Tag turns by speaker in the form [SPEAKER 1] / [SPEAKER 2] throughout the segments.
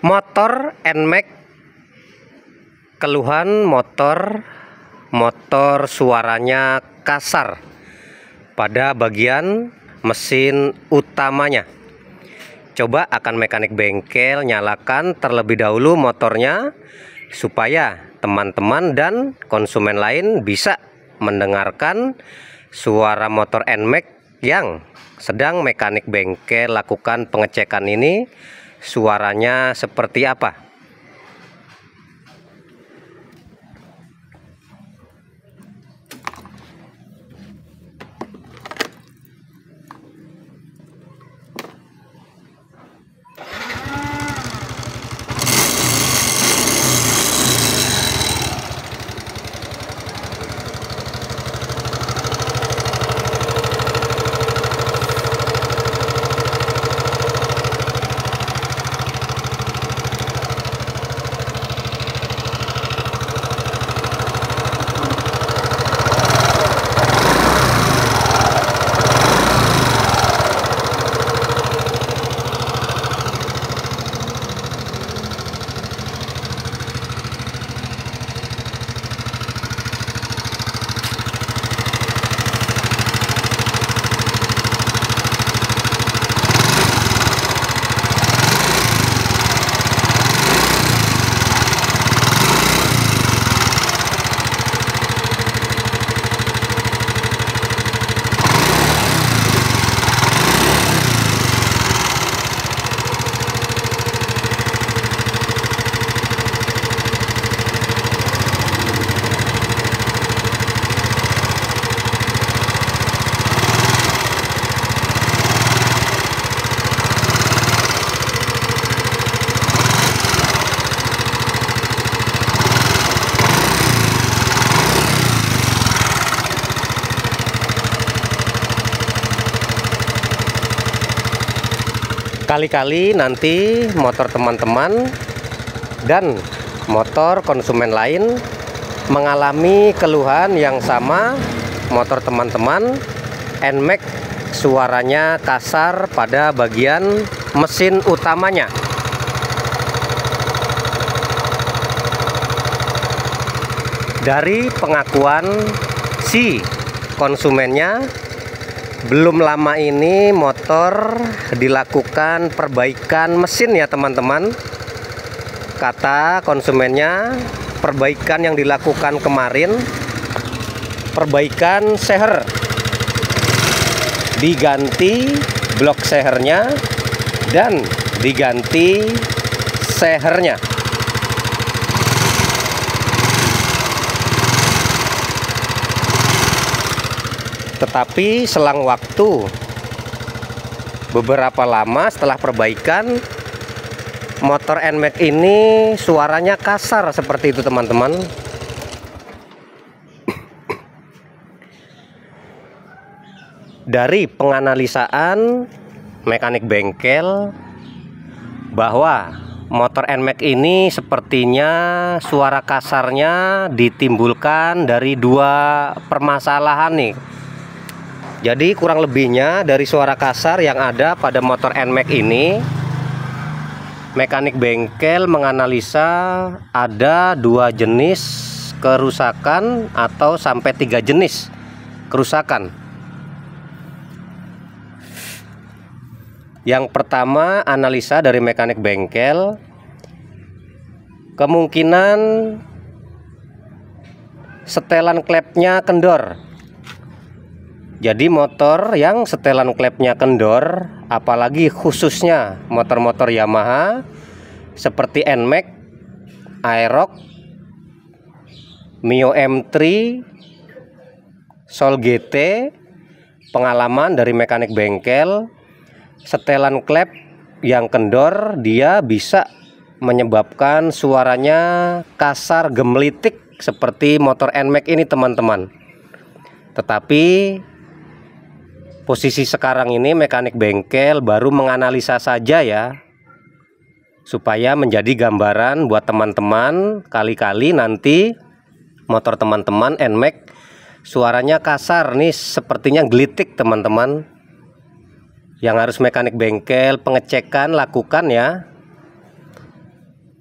[SPEAKER 1] Motor NMAX, keluhan motor suaranya kasar pada bagian mesin utamanya. Coba akan mekanik bengkel nyalakan terlebih dahulu motornya supaya teman-teman dan konsumen lain bisa mendengarkan suara motor NMAX yang sedang mekanik bengkel lakukan pengecekan ini. Suaranya seperti apa? Kali-kali nanti motor teman-teman dan motor konsumen lain mengalami keluhan yang sama. Motor teman-teman NMAX suaranya kasar pada bagian mesin utamanya. Dari pengakuan si konsumennya, belum lama ini motor dilakukan perbaikan mesin ya teman-teman. Kata konsumennya, perbaikan yang dilakukan kemarin, perbaikan seher, diganti blok sehernya dan diganti sehernya. Tetapi selang waktu beberapa lama setelah perbaikan, motor NMAX ini suaranya kasar seperti itu teman-teman. Dari penganalisaan mekanik bengkel bahwa motor NMAX ini sepertinya suara kasarnya ditimbulkan dari dua permasalahan nih. Jadi kurang lebihnya dari suara kasar yang ada pada motor NMAX ini, mekanik bengkel menganalisa ada dua jenis kerusakan atau sampai 3 jenis kerusakan. Yang pertama, analisa dari mekanik bengkel, kemungkinan setelan klepnya kendor. Jadi motor yang setelan klepnya kendor, apalagi khususnya motor-motor Yamaha seperti NMAX, Aerox, Mio M3, Soul GT, pengalaman dari mekanik bengkel, setelan klep yang kendor dia bisa menyebabkan suaranya kasar gemelitik seperti motor NMAX ini teman-teman. Tetapi posisi sekarang ini mekanik bengkel baru menganalisa saja ya, supaya menjadi gambaran buat teman-teman. Kali-kali nanti motor teman-teman NMAX suaranya kasar nih, sepertinya gelitik teman-teman. Yang harus mekanik bengkel pengecekan lakukan ya.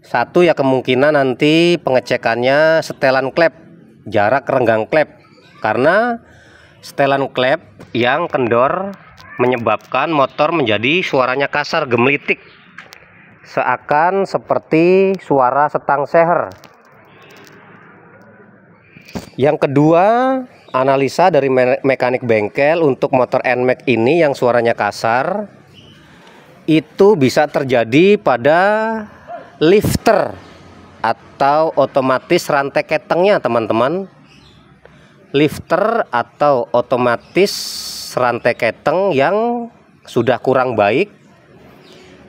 [SPEAKER 1] Satu ya kemungkinan nanti pengecekannya setelan klep, jarak renggang klep, karena setelan klep yang kendor menyebabkan motor menjadi suaranya kasar, gemelitik, seakan seperti suara setang seher. Yang kedua, analisa dari mekanik bengkel untuk motor NMAX ini yang suaranya kasar, itu bisa terjadi pada lifter atau otomatis rantai ketengnya, teman-teman. Lifter atau otomatis rantai keteng yang sudah kurang baik,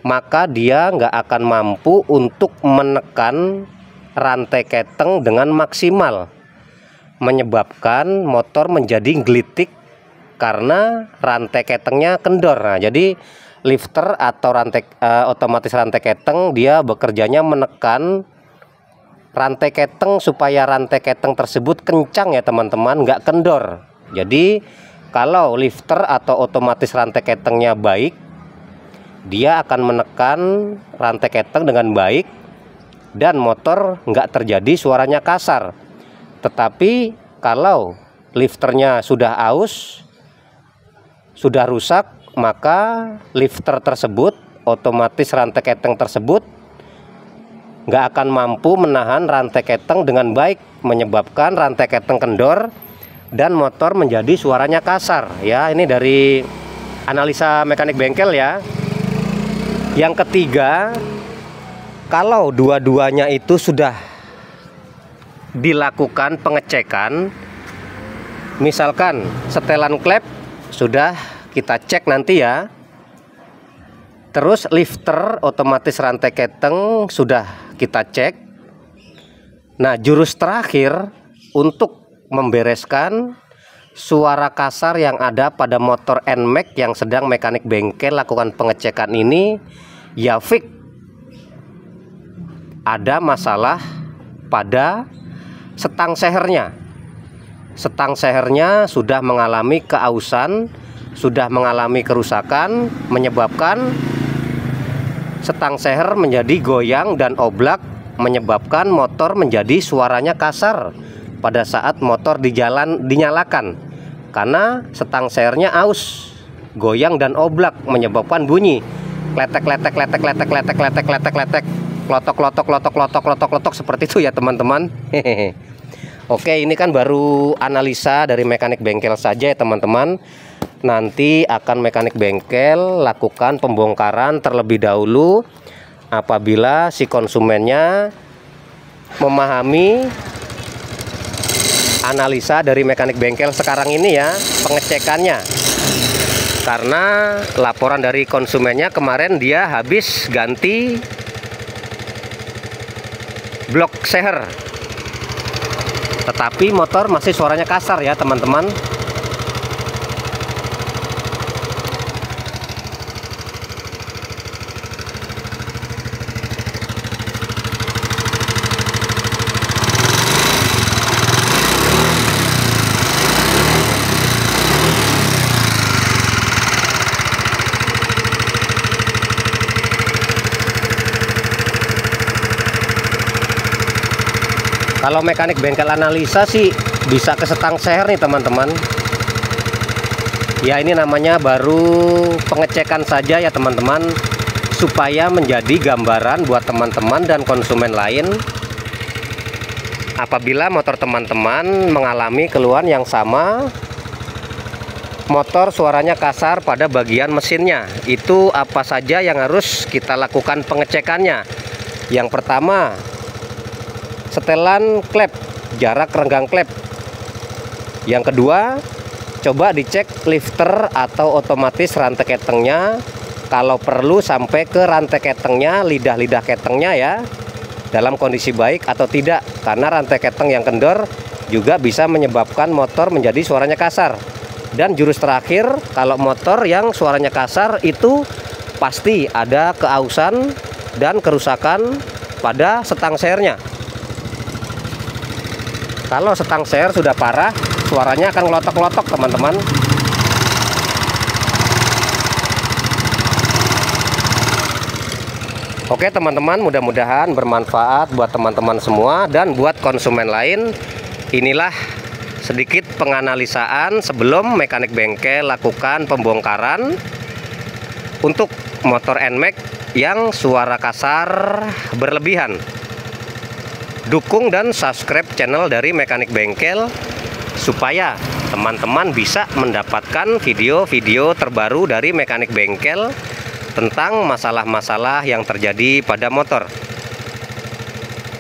[SPEAKER 1] maka dia nggak akan mampu untuk menekan rantai keteng dengan maksimal, menyebabkan motor menjadi gelitik karena rantai ketengnya kendor. Nah, jadi lifter atau otomatis rantai keteng, dia bekerjanya menekan rantai keteng supaya rantai keteng tersebut kencang ya teman-teman, nggak kendor. Jadi kalau lifter atau otomatis rantai ketengnya baik, dia akan menekan rantai keteng dengan baik dan motor nggak terjadi suaranya kasar. Tetapi kalau lifternya sudah aus, sudah rusak, maka lifter tersebut, otomatis rantai keteng tersebut nggak akan mampu menahan rantai keteng dengan baik, menyebabkan rantai keteng kendor dan motor menjadi suaranya kasar. Ya, ini dari analisa mekanik bengkel ya. Yang ketiga, kalau dua-duanya itu sudah dilakukan pengecekan, misalkan setelan klep sudah kita cek nanti ya, terus lifter otomatis rantai keteng sudah kita cek. Nah, jurus terakhir untuk membereskan suara kasar yang ada pada motor NMAX yang sedang mekanik bengkel lakukan pengecekan ini, ya fix ada masalah pada setang sehernya. Setang sehernya sudah mengalami keausan, sudah mengalami kerusakan, menyebabkan setang seher menjadi goyang dan oblak, menyebabkan motor menjadi suaranya kasar pada saat motor di jalan dinyalakan, karena setang sehernya aus, goyang dan oblak, menyebabkan bunyi kletek kletek kletek kletek kletek kletek kletek kletek, klotok klotok klotok klotok klotok klotok, seperti itu ya teman-teman. Oke, ini kan baru analisa dari mekanik bengkel saja ya teman-teman. Nanti akan mekanik bengkel lakukan pembongkaran terlebih dahulu apabila si konsumennya memahami analisa dari mekanik bengkel sekarang ini ya, pengecekannya. Karena laporan dari konsumennya kemarin dia habis ganti blok seher, tetapi motor masih suaranya kasar ya teman-teman. Kalau mekanik bengkel analisa sih bisa ke setang seher nih teman-teman. Ya, ini namanya baru pengecekan saja ya teman-teman, supaya menjadi gambaran buat teman-teman dan konsumen lain apabila motor teman-teman mengalami keluhan yang sama, motor suaranya kasar pada bagian mesinnya. Itu apa saja yang harus kita lakukan pengecekannya? Yang pertama, setelan klep, jarak renggang klep. Yang kedua, coba dicek lifter atau otomatis rantai ketengnya, kalau perlu sampai ke rantai ketengnya, lidah-lidah ketengnya ya, dalam kondisi baik atau tidak, karena rantai keteng yang kendor juga bisa menyebabkan motor menjadi suaranya kasar. Dan jurus terakhir, kalau motor yang suaranya kasar itu pasti ada keausan dan kerusakan pada setang sehernya. Kalau setang seher sudah parah, suaranya akan ngelotok-lotok teman-teman. Oke teman-teman, mudah-mudahan bermanfaat buat teman-teman semua dan buat konsumen lain. Inilah sedikit penganalisaan sebelum mekanik bengkel lakukan pembongkaran untuk motor NMAX yang suara kasar berlebihan. Dukung dan subscribe channel dari Mekanik Bengkel supaya teman-teman bisa mendapatkan video-video terbaru dari Mekanik Bengkel tentang masalah-masalah yang terjadi pada motor.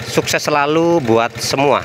[SPEAKER 1] Sukses selalu buat semua.